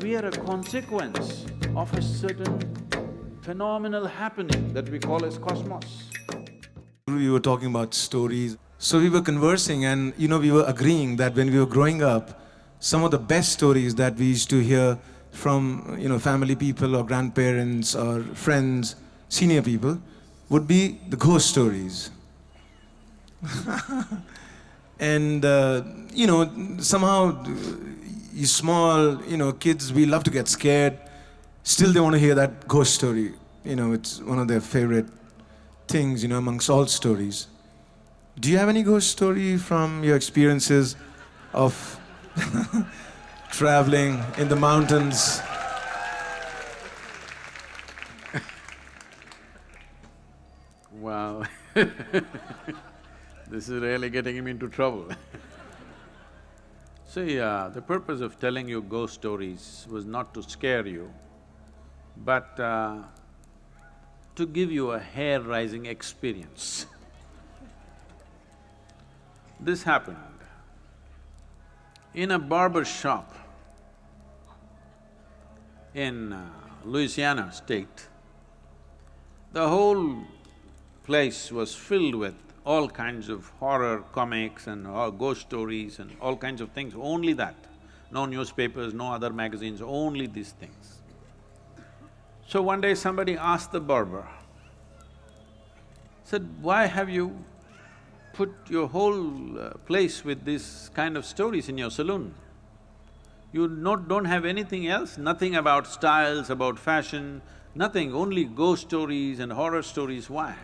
we are a consequence of a certain phenomenal happening that we call as cosmos. We were talking about stories. So we were conversing and, we were agreeing that when we were growing up, some of the best stories that we used to hear from, family people or grandparents or friends, senior people, would be the ghost stories. And, somehow, you small, kids, we love to get scared. Still they want to hear that ghost story. It's one of their favorite things, amongst all stories. Do you have any ghost story from your experiences of traveling in the mountains? Wow. This is really getting him into trouble. See, the purpose of telling you ghost stories was not to scare you, but to give you a hair-raising experience. This happened in a barber shop in Louisiana state. The whole place was filled with all kinds of horror comics and ghost stories and all kinds of things, only that. No newspapers, no other magazines, only these things. So one day somebody asked the barber, said, "Why have you put your whole place with these kind of stories in your saloon? You don't have anything else, nothing about styles, about fashion, nothing, only ghost stories and horror stories, why?"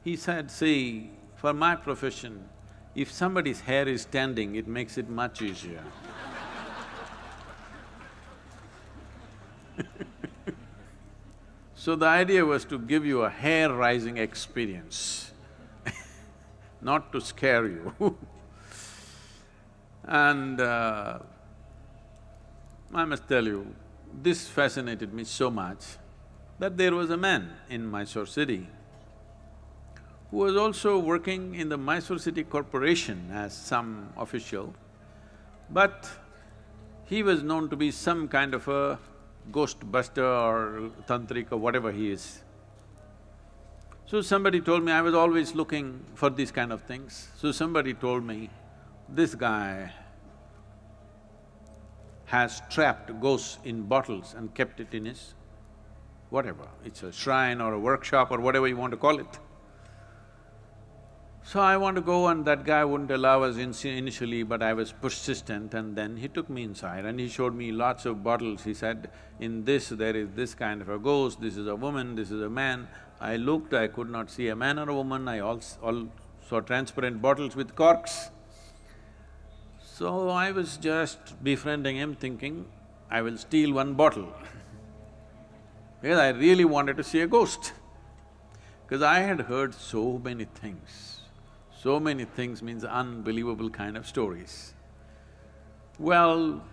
He said, "See, for my profession, if somebody's hair is standing, it makes it much easier." So the idea was to give you a hair-raising experience, not to scare you. And I must tell you, this fascinated me so much that there was a man in Mysore city who was also working in the Mysore City Corporation as some official, but he was known to be some kind of a ghost buster or tantric or whatever he is. So somebody told me, I was always looking for these kind of things, so somebody told me, this guy has trapped ghosts in bottles and kept it in his whatever, it's a shrine or a workshop or whatever you want to call it. So I want to go and that guy wouldn't allow us initially, but I was persistent and then he took me inside and he showed me lots of bottles. He said, in this there is this kind of a ghost, this is a woman, this is a man. I looked, I could not see a man or a woman, I all saw transparent bottles with corks. So I was just befriending him thinking, I will steal one bottle because I really wanted to see a ghost. Because I had heard so many things. So many things means unbelievable kind of stories. Well,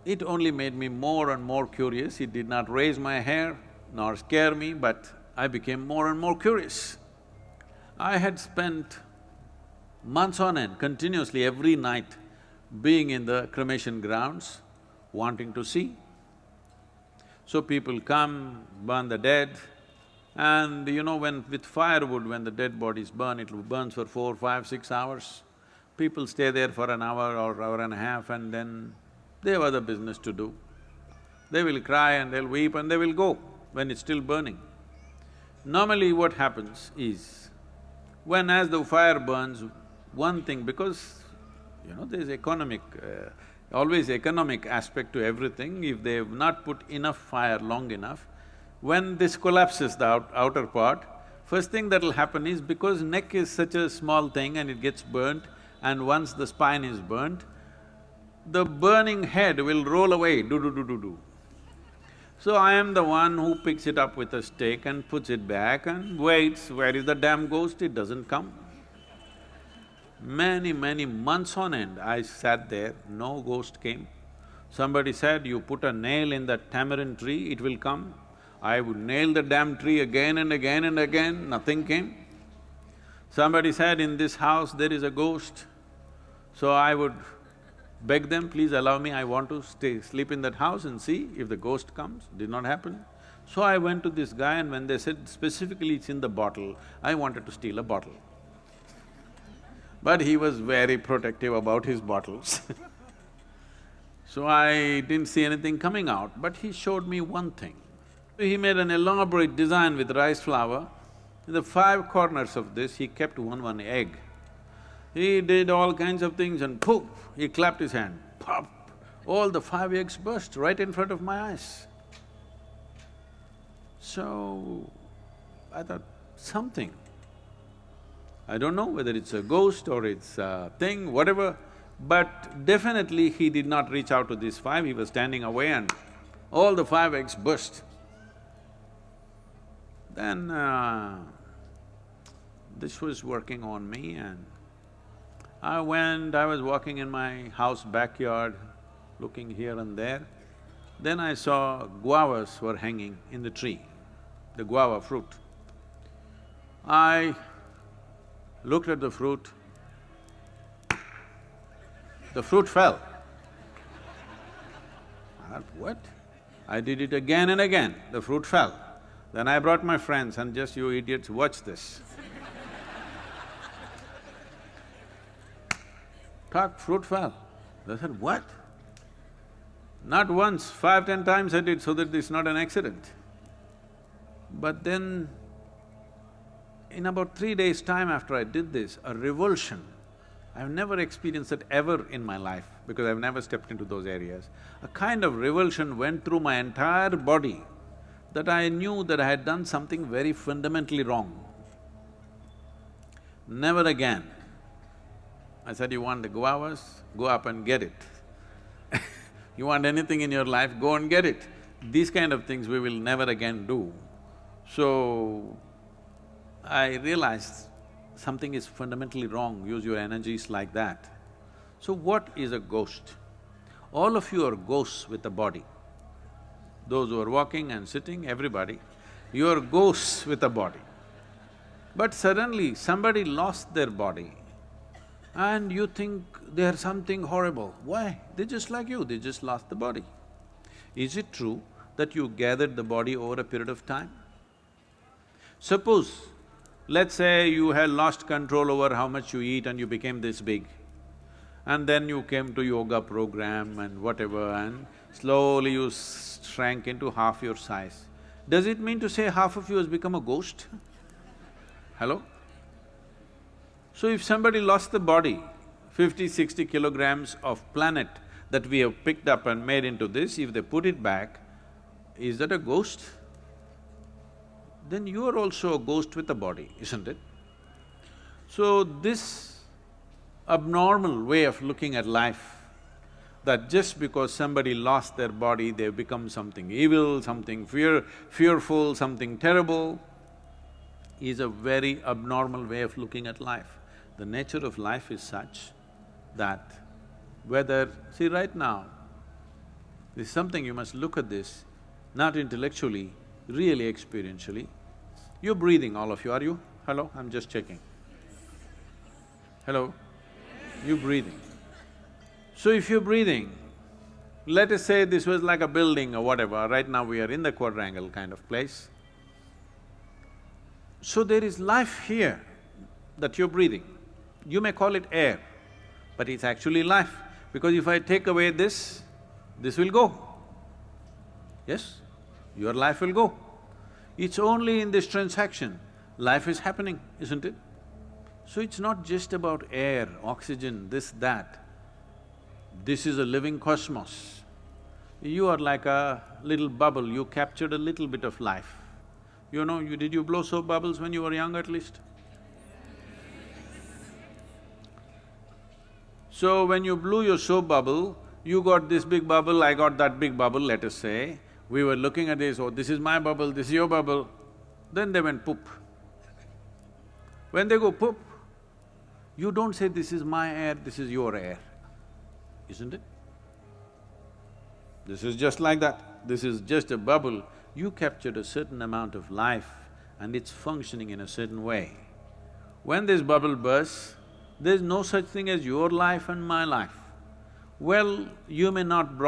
it only made me more and more curious. It did not raise my hair nor scare me, but I became more and more curious. I had spent months on end, continuously every night, being in the cremation grounds, wanting to see. So people come, burn the dead, and when with firewood, when the dead bodies burn, it burns for 4, 5, 6 hours. People stay there for an hour or hour and a half and then they have other business to do. They will cry and they'll weep and they will go when it's still burning. Normally what happens is, when as the fire burns, one thing, because there's always economic aspect to everything, if they've not put enough fire long enough, when this collapses, the outer part, first thing that'll happen is, because neck is such a small thing and it gets burnt, and once the spine is burnt, the burning head will roll away, do. So I am the one who picks it up with a stick and puts it back and waits, where is the damn ghost? It doesn't come. Many months on end, I sat there, no ghost came. Somebody said, you put a nail in that tamarind tree, it will come. I would nail the damn tree again and again and again, nothing came. Somebody said, in this house there is a ghost. So I would beg them, please allow me, I want to sleep in that house and see if the ghost comes. Did not happen. So I went to this guy, and when they said specifically it's in the bottle, I wanted to steal a bottle. But he was very protective about his bottles So I didn't see anything coming out, but he showed me one thing. He made an elaborate design with rice flour. In the five corners of this, he kept one egg. He did all kinds of things and poof, he clapped his hand, pop! All the five eggs burst right in front of my eyes. So, I thought, something. I don't know whether it's a ghost or it's a thing, whatever, but definitely he did not reach out to these five, he was standing away and all the five eggs burst. Then this was working on me, and I was walking in my house backyard, looking here and there. Then I saw guavas were hanging in the tree, the guava fruit. I looked at the fruit fell. I thought, what? I did it again and again, the fruit fell. Then I brought my friends and just, you idiots, watch this. Fruit fell. They said, what? Not once, 5, 10 times I did so that it's not an accident. But then, in about 3 days' time after I did this, a revulsion, I've never experienced it ever in my life because I've never stepped into those areas. A kind of revulsion went through my entire body that I knew that I had done something very fundamentally wrong. Never again. I said, you want the guavas? Go up and get it. You want anything in your life, go and get it. These kind of things we will never again do. So, I realized something is fundamentally wrong, use your energies like that. So what is a ghost? All of you are ghosts with a body. Those who are walking and sitting, everybody, you are ghosts with a body. But suddenly somebody lost their body and you think they are something horrible. Why? They're just like you, they just lost the body. Is it true that you gathered the body over a period of time? Suppose, let's say you had lost control over how much you eat and you became this big, and then you came to yoga program and whatever, and slowly you shrank into half your size. Does it mean to say half of you has become a ghost? Hello? So if somebody lost the body, 50, 60 kilograms of planet that we have picked up and made into this, if they put it back, is that a ghost? Then you are also a ghost with a body, isn't it? So this abnormal way of looking at life, that just because somebody lost their body, they've become something evil, something fearful, something terrible, is a very abnormal way of looking at life. The nature of life is such that whether… See, right now, this is something you must look at this, not intellectually, really experientially. You're breathing, all of you, are you? Hello? I'm just checking. Hello? You're breathing. So if you're breathing, let us say this was like a building or whatever, right now we are in the quadrangle kind of place. So there is life here that you're breathing. You may call it air, but it's actually life, because if I take away this will go. Yes? Your life will go. It's only in this transaction, life is happening, isn't it? So it's not just about air, oxygen, this, that. This is a living cosmos. You are like a little bubble, you captured a little bit of life. You know, did you blow soap bubbles when you were young at least? So when you blew your soap bubble, you got this big bubble, I got that big bubble, let us say. We were looking at this, oh, this is my bubble, this is your bubble. Then they went poop. When they go poop, you don't say, this is my air, this is your air, isn't it? This is just like that. This is just a bubble. You captured a certain amount of life and it's functioning in a certain way. When this bubble bursts, there's no such thing as your life and my life. Well, you may not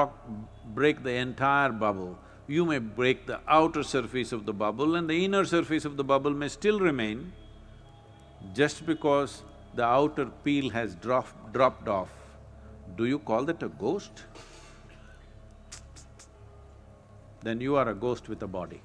break the entire bubble, you may break the outer surface of the bubble and the inner surface of the bubble may still remain. Just because the outer peel has dropped off, do you call that a ghost? Then you are a ghost with a body.